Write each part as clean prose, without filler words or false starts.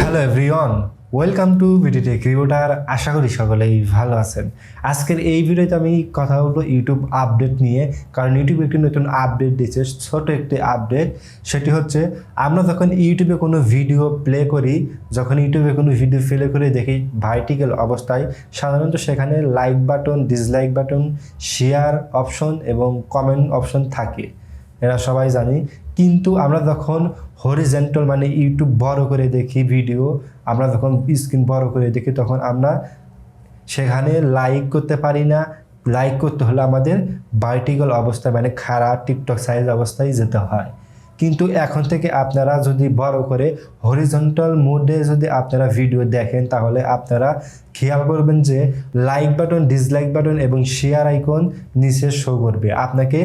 Hello everyone, welcome to videotech reporter. আশা করি সকলেই ভালো আছেন। আজকের এই ভিডিওতে আমি কথা বলবো ইউটিউব আপডেট নিয়ে, কারণ ইউটিউব একটি নতুন আপডেট দিয়েছে, ছোট একটি আপডেট। সেটি হচ্ছে আমরা যখন ইউটিউবে কোনো ভিডিও প্লে করি, যখন ইউটিউবে কোনো ভিডিও প্লে করে দেখি ভার্টিক্যাল অবস্থায়, সাধারণত সেখানে like button, dislike button, share option এবং কমেন্ট অপশন থাকে, এরা সবাই জানি। কিন্তু আমরা যখন হরিজন্টাল মানে ইউটিউব বড় করে দেখি ভিডিও, আমরা যখন স্ক্রিন বড় করে দেখি তখন আমরা সেখানে লাইক করতে পারি না। লাইক করতে হলে আমাদের ভার্টিক্যাল অবস্থায় মানে খাড়া টিকটক সাইজ অবস্থায় যেতে হয়। কিন্তু এখন থেকে আপনারা যদি বড় করে হরিজন্টাল মোডে যদি আপনারা ভিডিও দেখেন, তাহলে আপনারা খেয়াল করবেন যে লাইক বাটন, ডিসলাইক বাটন এবং শেয়ার আইকন নিচে শো করবে। আপনাকে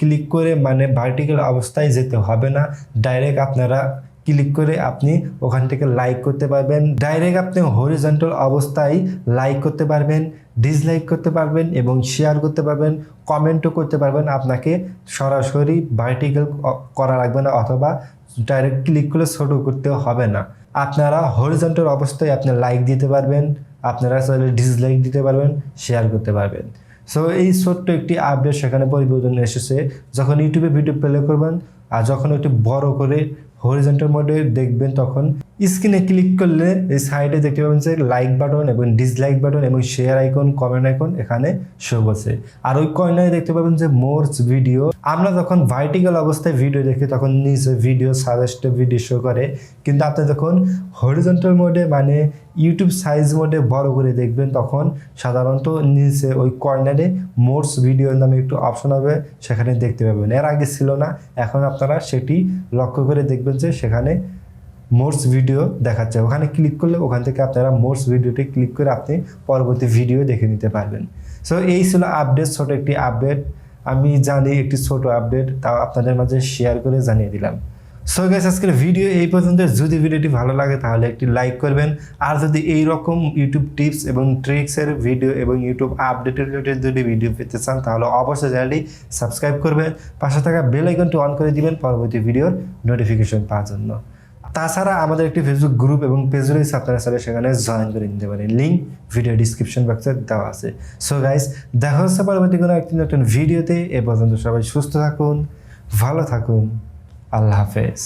ক্লিক করে মানে ভার্টিক্যাল অবস্থায় যেতে হবে না, ডাইরেক্ট আপনারা ক্লিক করে আপনি ওখান থেকে লাইক করতে পারবেন। ডাইরেক্ট আপনি হরিজন্টাল অবস্থায় লাইক করতে পারবেন, ডিসলাইক করতে পারবেন এবং শেয়ার করতে পারবেন, কমেন্টও করতে পারবেন। আপনাকে সরাসরি ভার্টিক্যাল করা লাগবে না, অথবা ডাইরেক্ট ক্লিক করে ছোট করতেও হবে না। আপনারা হরিজন্টাল অবস্থায় আপনি লাইক দিতে পারবেন, আপনারা চাইলে ডিসলাইক দিতে পারবেন, শেয়ার করতে পারবেন। সো এই ছোট্ট একটি আপডেট সেখানে পরিবর্তন এসেছে। যখন ইউটিউবে ভিডিও প্লে করবেন আর যখন একটু বড় করে হরিজন্টাল মোডে দেখবেন, তখন স্ক্রিনে ক্লিক করলে এই সাইডে দেখতে পাবেন যে লাইক বাটন এবং ডিসলাইক বাটন এবং শেয়ার আইকন, কমেন্ট আইকন এখানে শো করছে। আর ওই কর্নারে দেখতে পাবেন যে মোরস ভিডিও। আমরা যখন ভার্টিক্যাল অবস্থায় ভিডিও দেখি তখন নিচে ভিডিও সাজেস্টেড ভিডিও শো করে, কিন্তু আপনি যখন হরিজন্টাল মোডে মানে ইউটিউব সাইজ মোডে বড় করে দেখবেন, তখন সাধারণত নিচে ওই কর্নারে মোরস ভিডিও নামে একটু অপশন হবে, সেখানে দেখতে পাবেন। এর আগে ছিল না, এখন আপনারা সেটি লক্ষ্য করে দেখবেন যে সেখানে মোরস ভিডিও দেখাচ্ছে। ওখানে ক্লিক করলে ওখান থেকে আপনারা মোরস ভিডিওটি ক্লিক করে আপনি পরবর্তী ভিডিও দেখে নিতে পারবেন। সো এই ছিল আপডেট, ছোট একটি আপডেট। আমি জানি একটি ছোট আপডেট, তাও আপনাদের মাঝে শেয়ার করে জানিয়ে দিলাম। সো গাইস, আজকের ভিডিও এই পর্যন্ত। যদি ভিডিওটি ভালো লাগে তাহলে একটি লাইক করবেন। আর যদি এই রকম ইউটিউব টিপস এবং ট্রিক্সের ভিডিও এবং ইউটিউব আপডেটের রিলেটেড যদি ভিডিও পেতে চান, তাহলে অবশ্যই চ্যানেলটি সাবস্ক্রাইব করবেন, পাশে থাকা বেল আইকনটি অন করে দিবেন পরবর্তী ভিডিওর নোটিফিকেশন পাওয়ার জন্য। তাছাড়া আমাদের একটি ফেসবুক গ্রুপ এবং পেজ রয়েছে, আপনারা চাইলে সেখানে জয়েন করে নিতে পারেন। লিঙ্ক ভিডিও ডিসক্রিপশন বক্সে দেওয়া আছে। সো গাইস, দেখা হচ্ছে পরবর্তী কোনো একটি নতুন ভিডিওতে। এ পর্যন্ত সবাই সুস্থ থাকুন, ভালো থাকুন, আল্লাহ হাফেজ।